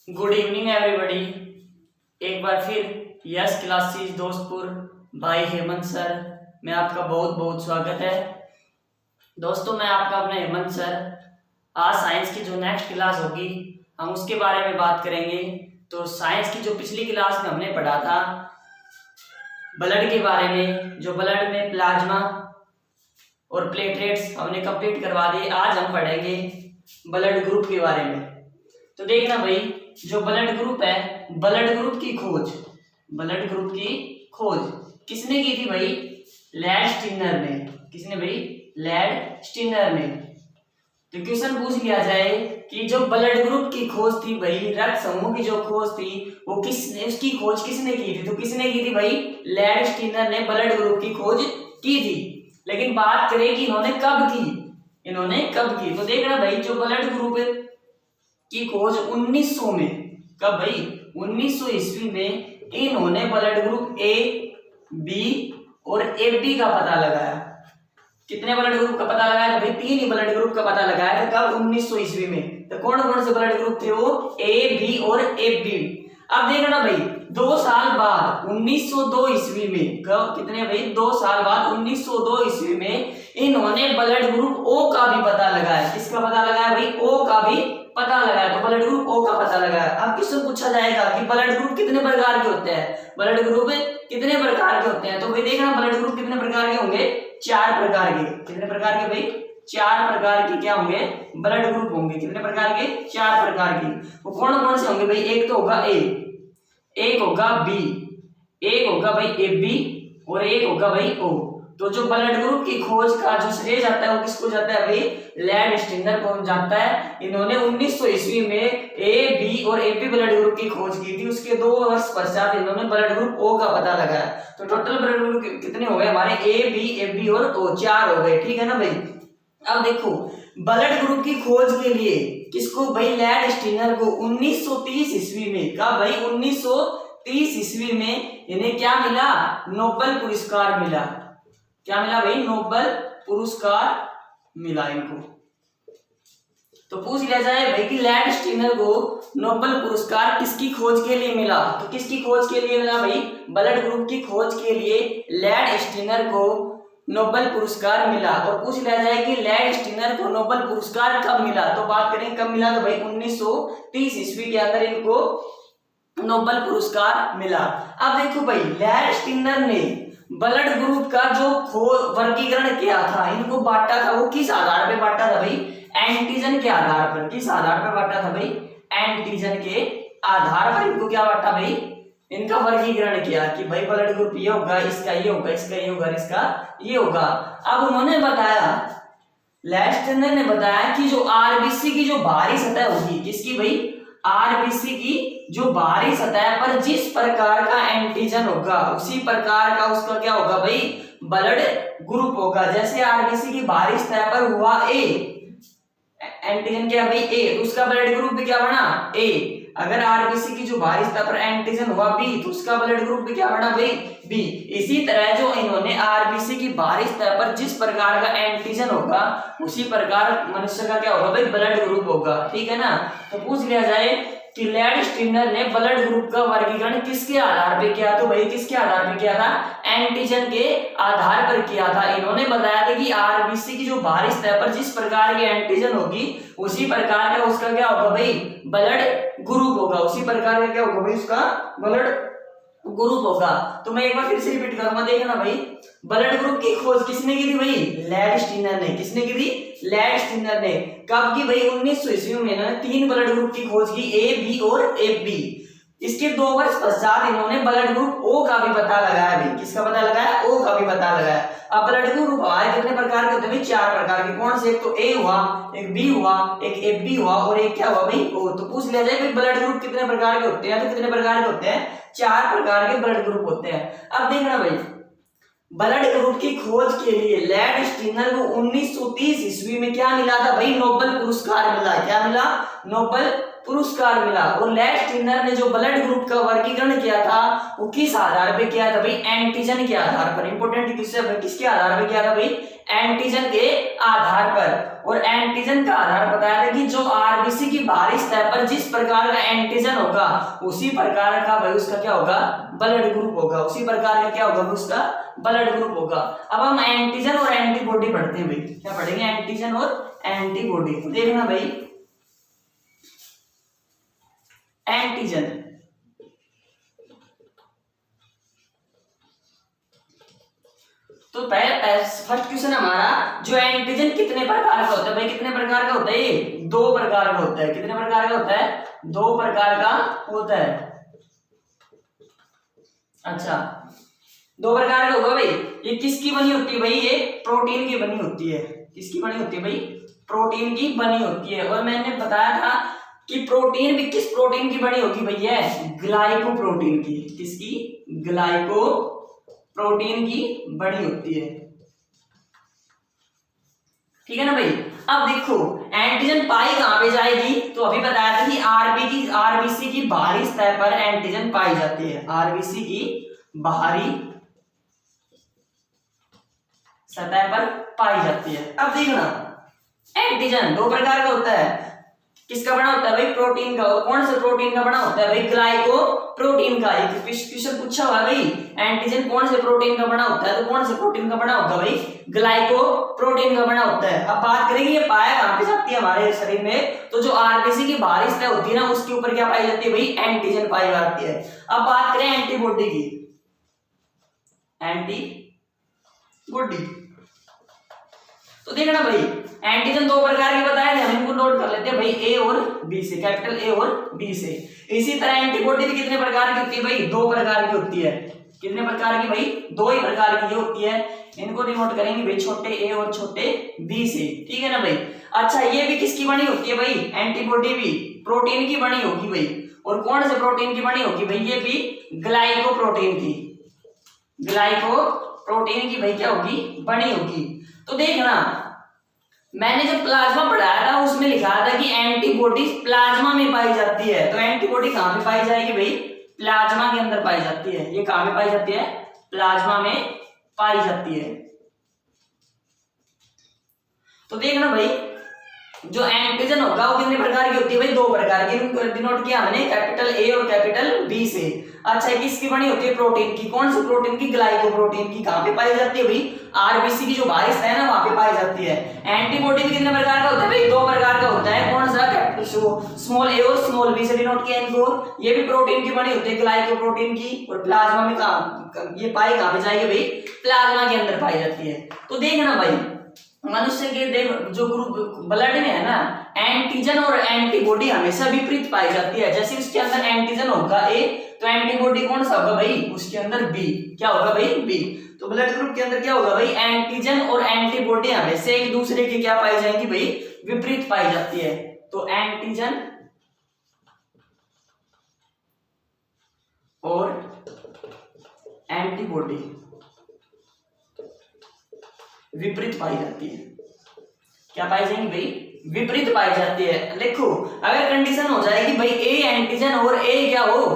Good evening everybody. एक बार फिर yes classes Dostpur भाई हेमंत सर में आपका बहुत बहुत स्वागत है। दोस्तों मैं आपका अपना हेमंत सर। आज साइंस की जो नेक्स्ट क्लास होगी हम उसके बारे में बात करेंगे। तो साइंस की जो पिछली क्लास में हमने पढ़ा था ब्लड के बारे में, जो ब्लड में प्लाज्मा और प्लेटलेट्स हमने कंप्लीट करवा दिए। आज हम पढ़ेंगे ब्लड ग्रुप के बारे में। तो देखना भाई, जो ब्लड ग्रुप है, ब्लड ग्रुप की खोज किसने की थी भाई? लैंडस्टीनर ने। किसने भाई? लैंडस्टीनर ने। तो क्वेश्चन पूछ लिया जाए कि जो ब्लड ग्रुप की खोज थी भाई, रक्त समूह की जो खोज थी वो उसकी खोज किसने की थी? तो किसने की थी भाई? लैंडस्टीनर ने ब्लड ग्रुप की खोज की थी। लेकिन बात करें कि इन्होंने कब की, तो देखना भाई, जो ब्लड ग्रुप की खोज 1900 में, कब भाई? 1900 ईस्वी में इन्होंने ब्लड ग्रुप ए, बी और ए बी का पता लगाया। कितने ब्लड ग्रुप का पता लगाया? भाई 3 ही ब्लड ग्रुप का पता लगाया था। कब? 1900 ईस्वी में। तो कौन कौन से ब्लड ग्रुप थे वो? ए, बी और ए बी। अब देखना भाई, 2 साल बाद 1902 ईस्वी में, कब? कितने भाई? 2 साल बाद 1902 ईस्वी में इन्होंने ब्लड ग्रुप ओ का भी पता लगाया। किसका पता लगाया भाई? ओ का भी पता लगाया। तो ब्लड ग्रुप ओ का पता लगाया। अब क्वेश्चन पूछा जाएगा कि ब्लड ग्रुप कितने प्रकार के होते हैं? ब्लड ग्रुप कितने प्रकार के होते हैं? तो भाई देखना, ब्लड ग्रुप कितने प्रकार के होंगे? 4 प्रकार के। कितने प्रकार के भाई? 4 प्रकार के क्या होंगे? ब्लड ग्रुप होंगे। कितने प्रकार के? 4 प्रकार के। वो कौन कौन से होंगे भाई? एक तो होगा ए, एक होगा बी, एक होगा भाई ए बी और एक होगा भाई ओ। तो जो ब्लड ग्रुप की खोज का जो श्रेय जाता है वो किसको जाता है भाई? लैंडस्टीनर को जाता है। इन्होंने 1900 ईस्वी में ए, बी और ए बी ब्लड ग्रुप की खोज की थी। उसके 2 वर्ष पश्चात इन्होंने ब्लड ग्रुप ओ का पता लगाया। तो टोटल ब्लड ग्रुप कितने हो गए हमारे? ए, बी, ए बी और ओ, 4 हो गए। ठीक है ना भाई? अब देखो, ब्लड ग्रुप की खोज के लिए किसको भाई? लैंडस्टीनर को 1930 ईस्वी में। कब भाई? 1930 ईस्वी में इन्हें क्या मिला? नोबेल पुरस्कार मिला। क्या मिला भाई? नोबेल पुरस्कार मिला इनको। तो पूछ लिया जाए भाई कि लैंडस्टीनर को नोबेल पुरस्कार किसकी खोज के लिए मिला? तो किसकी खोज के लिए मिला भाई? ब्लड ग्रुप की खोज के लिए लैंडस्टीनर को नोबेल पुरस्कार मिला। और पूछ लिया जाए कि लैंडस्टीनर को नोबेल पुरस्कार कब मिला? तो बात करें कब मिला, तो भाई 1930 ईस्वी के अंदर इनको नोबेल पुरस्कार मिला। अब देखो भाई, लैंडस्टीनर ने ब्लड ग्रुप का जो वर्गीकरण किया था, इनको बांटा था, वो किस आधार पे बांटा था भाई? एंटीजन के आधार पर। किस आधार पर बांटा था भाई? एंटीजन के आधार पर इनको क्या बांटा भाई? इनका वर्गीकरण किया कि भाई ब्लड ग्रुप ये होगा, इसका ये होगा, इसका ये होगा, इसका ये होगा। अब उन्होंने बताया, लैंडस्टीनर ने बताया कि जो आरबीसी की जो बाहरी सतह होगी, किसकी भाई? आरबीसी की जो बाहरी सतह पर जिस प्रकार का एंटीजन होगा उसी प्रकार का उसका क्या होगा भाई? ब्लड ग्रुप होगा। जैसे आरबीसी की बाहरी सतह पर हुआ ए, एंटीजन क्या भाई? ए, तो उसका ब्लड ग्रुप भी क्या बना? ए। अगर आरबीसी की जो बाहरी सतह पर एंटीजन हुआ बी, तो उसका ब्लड ग्रुप भी क्या बना भाई? बी। इसी तरह जो इन्होंने आरबीसी की बाहरी सतह पर जिस प्रकार का एंटीजन होगा उसी प्रकार मनुष्य का क्या होगा भाई? ब्लड ग्रुप होगा। ठीक है ना? तो पूछ लिया जाए कि लैंडस्टीनर ने ब्लड ग्रुप का वर्गीकरण किसके आधार पे किया? तो भाई किसके आधार पे किया था? एंटीजन के आधार पर किया था। इन्होंने बताया था कि आरबीसी की जो बाहरी सतह पर जिस प्रकार की एंटीजन होगी उसी प्रकार का उसका क्या होगा भाई? ब्लड ग्रुप होगा। उसी प्रकार का क्या होगा भाई? उसका ब्लड ग्रुप होगा। तो मैं एक बार फिर से रिपीट करूंगा, देखना भाई, ब्लड ग्रुप की खोज किसने की थी भाई? लैंडस्टीनर ने। किसने की थी? लैंडस्टीनर ने। कब की भाई? 1900 ईस्वी में इन्होंने 3 ब्लड ग्रुप की खोज की, ए, बी और ए बी। इसके 2 वर्ष पश्चात इन्होंने ब्लड ग्रुप ओ का भी पता लगाया भाई। किसका पता लगाया? ओ का भी पता लगाया। अब ब्लड ग्रुप हमारे कितने प्रकार के होते हैं? 4 प्रकार के। कौन से? एक तो ए हुआ, एक बी हुआ, एक ए बी हुआ और एक क्या हुआ भाई? ओ। तो पूछ लिया जाए भाई ब्लड ग्रुप कितने प्रकार के होते हैं? तो कितने प्रकार के होते हैं? 4 प्रकार के ब्लड ग्रुप होते हैं। अब देखना भाई, ब्लड ग्रुप की खोज के लिए लैंडस्टीनर को 1930 ईस्वी में क्या मिला था भाई? नोबेल पुरस्कार मिला। क्या मिला? नोबेल पुरस्कार मिला। और लैंडस्टीनर ने जो ब्लड ग्रुप का वर्गीकरण किया था वो किस आधार पे किया था भाई? एंटीजन के आधार पर। इंपोर्टेंट किसके आधार पे किया था भाई? एंटीजन के आधार पर। और एंटीजन का आधार बताया था कि जो आरबीसी की बाहरी सतह पर जिस प्रकार का एंटीजन होगा उसी प्रकार का भाई उसका क्या होगा, ब्लड ग्रुप होगा, उसी प्रकार का क्या होगा उसका ब्लड ग्रुप होगा। अब हम एंटीजन और एंटीबॉडी पढ़ते हैं भाई, क्या पढ़ेंगे, एंटीजन और एंटीबॉडी। तो देखना भाई एंटीजन, तो फर्स्ट क्वेश्चन हमारा, जो एंटीजन कितने प्रकार का होता है भाई, कितने प्रकार का होता है, ये 2 प्रकार का होता है। कितने प्रकार का होता है, 2 प्रकार का होता है। अच्छा 2 प्रकार का होगा भाई। ये किसकी बनी होती है भाई, ये प्रोटीन की बनी होती है। किसकी बनी होती है भाई, प्रोटीन की बनी होती है। और मैंने बताया था कि प्रोटीन भी किस प्रोटीन की बनी होगी भैया, ग्लाइकोप्रोटीन की। किसकी, ग्लाइको प्रोटीन की बनी होती है, ठीक है ना भाई। अब देखो एंटीजन पाई कहां पे जाएगी, तो अभी बताया था कि आरबीसी की बाहरी सतह पर एंटीजन पाई जाती है, आरबीसी की बाहरी सतह पर पाई जाती है। अब देखना एंटीजन 2 प्रकार का होता है। किसका बना होता है भाई, प्रोटीन का। और कौन से प्रोटीन का बना होता है भाई, ग्लाइको प्रोटीन का। एक क्वेश्चन पूछा हुआ भाई, एंटीजन कौन से प्रोटीन का बना होता है, तो कौन से प्रोटीन का बना होगा भाई, ग्लाइको प्रोटीन का बना होता है। अब बात करेंगे ये पाया कहां पे जाती है हमारे शरीर में, तो जो आरबीसी की बाहरी सतह होती है ना उसके ऊपर क्या पाई जाती है भाई, एंटीजन पाई जाती है। अब बात करें एंटीबॉडी की, एंटीबॉडी तो देखना भाई एंटीजन 2 प्रकार के बताए थे, हम इनको नोट कर लेते हैं भाई, ए और बी से, कैपिटल ए और बी से। इसी तरह एंटीबॉडी भी कितने प्रकार की होती है भाई, 2 प्रकार की होती है। कितने प्रकार की भाई, 2 ही प्रकार की होती है। इनको नोट करेंगे भाई, छोटे ए और छोटे बी से, ठीक है ना भाई। अच्छा ये भी किसकी बनी होती है भाई, एंटीबॉडी भी प्रोटीन की बनी होगी भाई। और कौन से प्रोटीन की बनी होगी भाई, ये भी ग्लाइको प्रोटीन की, ग्लाइको प्रोटीन की भाई क्या होगी, बनी होगी। तो देखना मैंने जब प्लाज्मा पढ़ाया था उसमें लिखा था कि एंटीबॉडी प्लाज्मा में पाई जाती है। तो एंटीबॉडी कहां पे पाई जाएगी भाई, प्लाज्मा के अंदर पाई जाती है। ये कहां पे पाई जाती है, प्लाज्मा में पाई जाती है। तो देखना भाई जो एंटीजन होगा वो कितने प्रकार की होती है भाई, 2 प्रकार की। डिनोट किया हमने कैपिटल ए और कैपिटल बी से। अच्छा किसकी बनी होती है, प्रोटीन की। कौन सी प्रोटीन की, ग्लाइकोप्रोटीन की। कहां पे पाई जाती है भाई, आरबीसी की जो बाहरी सतह है ना वहां पे पाई जाती है। एंटीबॉडी भी कितने प्रकार का होता है भाई, 2 प्रकार का होता है। कौन सा, स्मॉल ए और स्मॉल बी से डिनोट किया इनको। ये भी प्रोटीन की बनी होती है, ग्लाइकोप्रोटीन की। और प्लाज्मा में कहां, ये पाई कहां पे जाएगी भाई, प्लाज्मा के अंदर पाई जाती है। तो देखना भाई मनुष्य के देख जो ग्रुप ब्लड में है ना, एंटीजन और एंटीबॉडी हमेशा विपरीत पाई जाती है। जैसे उसके अंदर एंटीजन होगा ए, तो एंटीबॉडी कौन सा होगा भाई, उसके अंदर बी। क्या होगा भाई, बी। तो ब्लड ग्रुप के अंदर क्या होगा भाई, एंटीजन और एंटीबॉडी हमेशा एक दूसरे की क्या पाई जाएंगी भाई, विपरीत पाई जाती है। तो एंटीजन और एंटीबॉडी विपरीत पाई जाती है। क्या पाई जाएंगी भाई, विपरीत पाई जाती है। देखो अगर कंडीशन हो जाए कि भाई ए एंटीजन और ए क्या हो,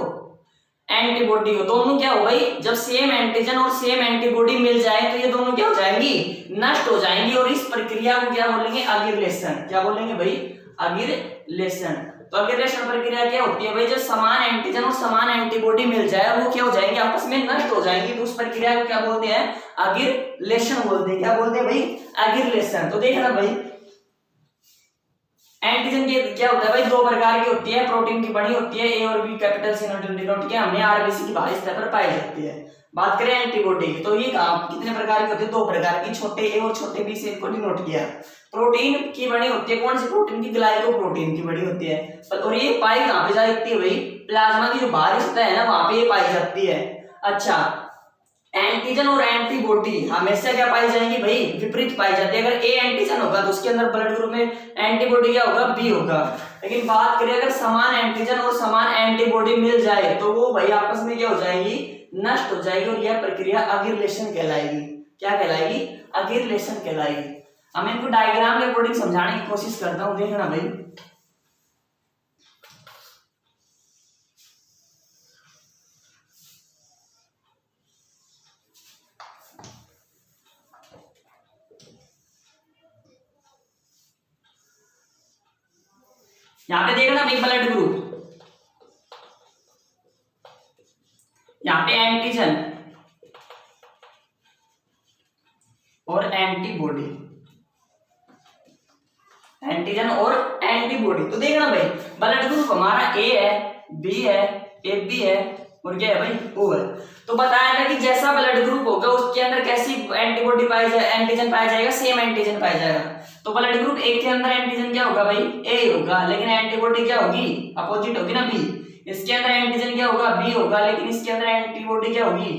एंटीबॉडी हो, दोनों क्या हो भाई, जब सेम एंटीजन और सेम एंटीबॉडी मिल जाए तो ये दोनों क्या हो जाएंगी, नष्ट हो जाएंगी। और इस प्रक्रिया को क्या बोलेंगे, अगिरलेशन। क्या बोलेंगे भाई, अगिरलेशन। तो अगिरलेशन प्रक्रिया क्या होती है भाई, जब समान एंटीजन और समान एंटीबॉडी मिल जाए वो क्या हो जाएंगे, आपस में नष्ट हो जाएंगी। तो उस प्रक्रिया को क्या बोलते हैं, अगिरलेशन बोलते हैं। क्या बोलते हैं भाई, अगिरलेशन। तो देखना भाई एंटीजन के क्या होता है भाई, 2 प्रकार की होती है, प्रोटीन की बनी होती है, ए और बी कैपिटल से डिनोट किया हमने, आरबीसी की बाहरी सतह पर पाई जाती है। बात करें एंटीबॉडी की, तो ये कितने प्रकार की होती है, 2 प्रकार की, छोटे ए और छोटे बी से इनको डिनोट किया। प्रोटीन की बनी होती है, कौन सी प्रोटीन की, ग्लाइकोप्रोटीन की बनी होती है। और ये पाई कहां पे जाती है भाई, प्लाज्मा की जो बाहरी सतह है ना वहां पे ये पाई जाती है। अच्छा एंटीजन और एंटीबॉडी हमेशा क्या पाई जाएंगी भाई, विपरीत पाई जाती है। अगर ए एंटीजन होगा तो उसके अंदर ब्लड ग्रुप में एंटीबॉडी क्या होगा, बी होगा। लेकिन बात करें अगर समान एंटीजन और समान एंटीबॉडी मिल जाए तो वो भाई आपस में क्या हो जाएगी, नष्ट हो जाएगी। और यह प्रक्रिया अगिरलेशन कहलाएगी। क्या कहलाएगी, अगिरलेशन कहलाएगी। हम इनको डायग्राम के अकॉर्डिंग समझाने की कोशिश करता हूं, देखना भाई। यहाँ पे देखना भाई ब्लड ग्रुप, यहाँ पे एंटीजन और एंटीबॉडी, एंटीजन और एंटीबॉडी। तो देखना भाई ब्लड ग्रुप हमारा ए है, बी है, ए बी है और क्या है भाई ओ है। तो बताया था कि जैसा ब्लड ग्रुप होगा उसके अंदर कैसी एंटीबॉडी पाई जाए, एंटीजन पाया जाएगा, सेम एंटीजन पाया जाएगा। तो ब्लड ग्रुप ए के अंदर एंटीजन क्या होगा भाई ए होगा, लेकिन एंटीबॉडी क्या होगी अपोजिट होगी ना बी। इसके अंदर एंटीजन क्या होगा बी होगा, लेकिन इसके अंदर एंटीबॉडी क्या होगी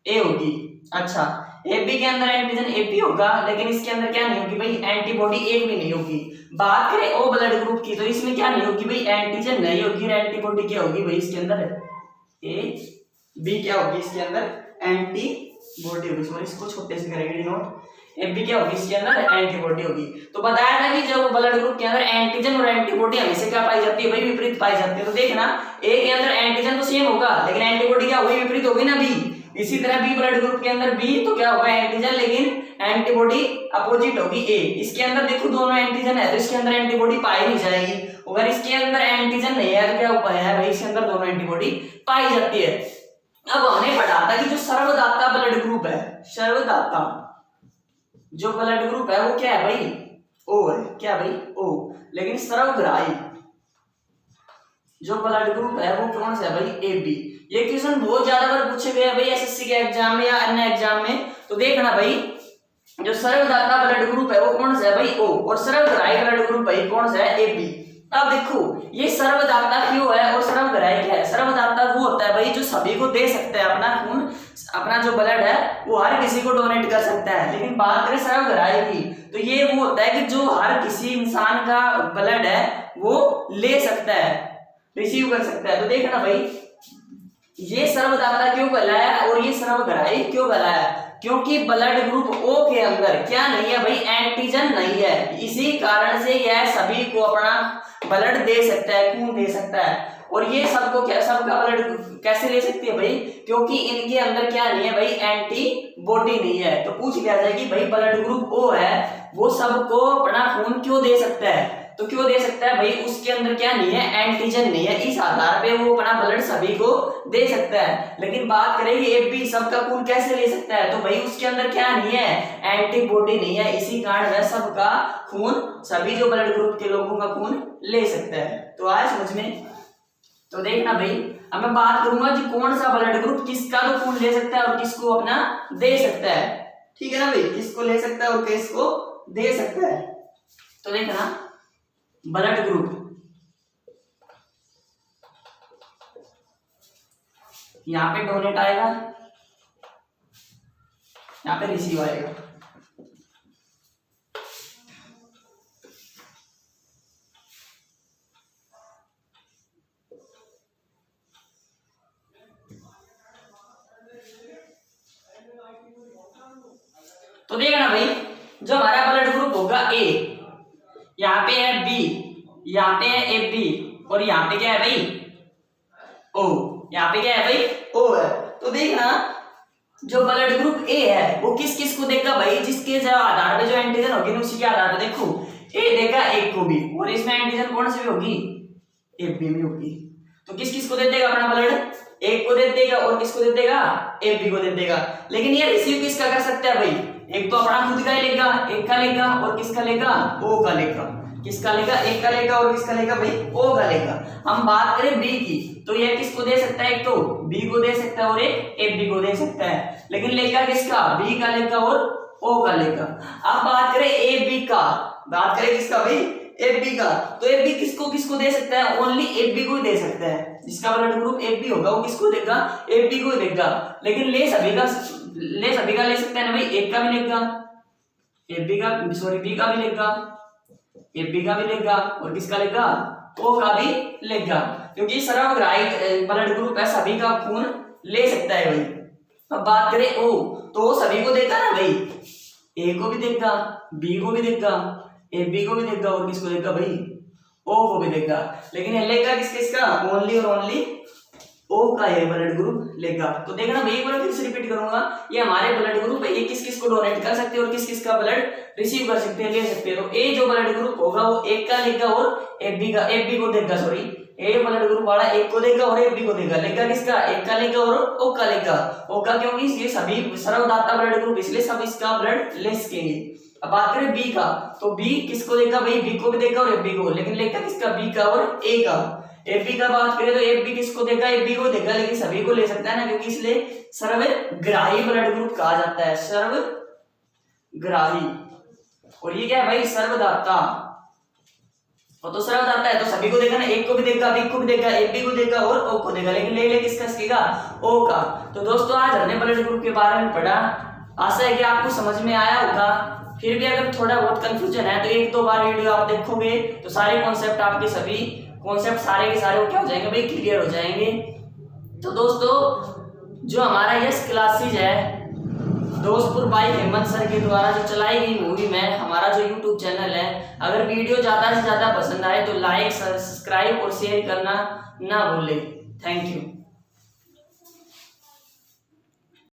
ए होगी। अच्छा ए बी के अंदर एंटीजन ए बी होगा, लेकिन इसके अंदर क्या नहीं होगी भाई एंटीबॉडी एक भी नहीं होगी। बात करें ओ ब्लड ग्रुप की तो इसमें क्या नहीं होगी भाई एंटीजन नहीं होगी और एंटीबॉडी क्या होगी भाई इसके अंदर ए बी क्या होगी इसके अंदर एंटीबॉडी होगी। सॉरी इसको छोटे से करेंगे नोट। ए बी क्या होगी इसके अंदर एंटीबॉडी होगी। तो बताया था कि जब ब्लड ग्रुप के अंदर एंटीजन और एंटीबॉडी हमेशा क्या पाई जाती है भाई विपरीत पाई जाती है। तो देखना ए के अंदर एंटीजन तो सेम होगा लेकिन एंटीबॉडी क्या होगी विपरीत होगी ना बी। इसी तरह बी ब्लड ग्रुप के अंदर बी तो क्या होगा एंटीजन लेकिन एंटीबॉडी अपोजिट होगी ए। इसके अंदर देखो दोनों एंटीजन है तो इसके अंदर एंटीबॉडी पाई नहीं जाएगी। अगर इसके अंदर एंटीजन नहीं है तो क्या उपाय है भाई इसके अंदर दोनों एंटीबॉडी पाई जाती है। अब हमने पढ़ा था कि जो सर्वदाता ब्लड ग्रुप है, सर्वदाता जो ब्लड ग्रुप है वो क्या है भाई ओ है, क्या भाई ओ। लेकिन सर्वग्राही जो ब्लड ग्रुप है वो कौन सा है भाई ए बी। ये क्वेश्चन बहुत ज्यादा बार पूछे गए हैं भाई एसएससी के एग्जाम में या अन्य एग्जाम में। तो देखना भाई जो सर्वदाता ब्लड ग्रुप है वो कौन सा है भाई ओ और सर्वग्राही ब्लड ग्रुप भाई कौन सा है ए बी। अब देखो ये सर्वदाता क्यों है और सर्वग्राही क्या है। सर्वदाता वो होता है भाई जो सभी को दे सकता है अपना खून, अपना जो ब्लड है वो हर किसी को डोनेट कर सकता है। लेकिन बात करें सर्वग्राही की तो ये वो होता है कि जो हर किसी इंसान का ब्लड है वो ले सकता है, रिसीव कर सकता है। तो देखना भाई ये सर्वदाता क्यों कहलाया और ये सर्वग्राही क्यों कहलाया, क्योंकि ब्लड ग्रुप ओ के अंदर क्या नहीं है भाई एंटीजन नहीं है। इसी कारण से यह सभी को अपना ब्लड दे सकता है, खून दे सकता है। और ये सबको क्या सबका ब्लड कैसे ले सकती है भाई क्योंकि इनके अंदर क्या नहीं है भाई एंटीबॉडी नहीं है। तो पूछ लिया जाए कि भाई ब्लड ग्रुप ओ है वो सबको अपना खून क्यों दे सकता है। तो क्यों दे सकता है भाई उसके अंदर क्या नहीं है एंटीजन नहीं है, इस आधार पे वो अपना ब्लड सभी को दे सकता है। लेकिन बात करें कि ए बी सबका खून कैसे ले सकता है तो भाई उसके अंदर क्या नहीं है एंटीबॉडी नहीं है। इसी कारण वह सबका खून सभी जो ब्लड ग्रुप के लोगों का खून ले सकता है। तो आया समझ में। तो देखना भाई अब मैं बात करूंगा कि कौन सा ब्लड ग्रुप किसका तो खून ले सकता है और किसको अपना दे सकता है। ठीक है ना भाई, किसको ले सकता है और किसको दे सकता है। तो देखना ब्लड ग्रुप यहां पे डोनेट आएगा, यहां पे रिसीव आएगा। तो देखना भाई जो हमारा ब्लड ग्रुप होगा ए, यहाँ पे है बी, यहाँ पे है ए बी और यहाँ पे क्या है भाई ओ, यहाँ पे क्या है भाई ओ है। तो देखना जो ब्लड ग्रुप ए है वो किस किस को देगा भाई जिसके जो आधार पे जो एंटीजन होगी ना उसी के आधार पे देखो ए देगा एक को भी और इसमें एंटीजन कौन सी भी होगी ए बी में होगी। तो किस किस को दे देगा अपना ब्लड एक को दे देगा और किसको दे देगा ए बी को दे देगा। लेकिन ये रिसीव किसका कर सकता है भाई एक तो अपना खुद का ही लेगा, एक का लेगा और किसका लेगा ओ का लेगा। किसका लेगा एक का लेगा और किसका लेगा भाई ओ का लेगा। हम बात करें बी की तो यह किसको दे सकता है एक तो बी को दे सकता है और एक ए बी को दे सकता है। लेकिन लेगा किसका बी का लेगा और ओ का लेगा। अब बात करें ए बी का, बात करें किसका भाई ए बी का तो ए बी किसको किसको दे सकता है ओनली ए बी को ही दे सकता है। जिसका ब्लड ग्रुप ए बी होगा वो किसको देगा ए बी को देगा। लेकिन ले सभी का ले सकता है ना भाई, एक का भी लेगा ए बी का सॉरी बी का भी लेगा ए बी का भी लेगा और किसका लेगा ओ का भी लेगा। क्योंकि सर्वग्राही ब्लड ग्रुप है सभी का खून ले सकता है भाई। अब बात करें ओ तो वो सभी को देगा ना भाई, ए को भी देगा बी को भी देगा ए बी को भी देगा और किसको देगा भाई ओ को भी देगा। लेकिन ये लेगा किस किसका ओनली और ओनली ओ का ये ब्लड ग्रुप लेगा। तो देखना भाई एक बार फिर से रिपीट करूंगा, ये हमारे ब्लड ग्रुप है, ये किस किस को डोनेट कर सकते हैं और किस किस का ब्लड रिसीव कर सकते हैं ले सकते हैं। तो ए जो ब्लड ग्रुप होगा वो एक का लेगा और एफ बी को देगा, सॉरी ए ब्लड ग्रुप वाला एक को देगा और एफ बी को देगा। लेगा किसका? एक का लेगा और ओ का लेगा। ओ का क्योंकि ये सभी सर्वदाता ब्लड ग्रुप, इसलिए सब इसका ब्लड ले सकेंगे। अब बात करें बी का, तो बी किसको देगा भाई? बी को भी देगा और एफ बी को, लेकिन लेगा किसका? बी का और ए का। एफ बी का बात करें तो एफ बी किसको देगा? एफ बी को देगा, लेकिन सभी को ले सकता है ना, क्योंकि इसलिए सर्वग्राही ब्लड ग्रुप कहा जाता है, सर्वग्राही। और ये क्या है भाई? सर्वदाता। और तो सर्वदाता है तो सभी को देगा ना, एक को भी देगा, बी को भी देगा, एफ बी को देगा और ओ को देगा, लेकिन ले किसका सकेगा? ओ का। तो दोस्तों आज हमने ब्लड ग्रुप के बारे में पढ़ा, आशा है कि आपको समझ में आया होगा। फिर भी अगर थोड़ा बहुत कंफ्यूजन है तो एक दो बार वीडियो आप देखोगे तो सारे कॉन्सेप्ट आपके सभी कॉन्सेप्ट सारे के सारे क्या हो जाएंगे भाई? क्लियर हो जाएंगे। तो दोस्तों जो हमारा यस क्लासेज है दोस्तपुर बाई हेमंत सर के द्वारा जो चलाई गई मूवी में, हमारा जो यूट्यूब चैनल है, अगर वीडियो ज्यादा से ज्यादा पसंद आए तो लाइक सब्सक्राइब और शेयर करना ना भूलें। Thank you.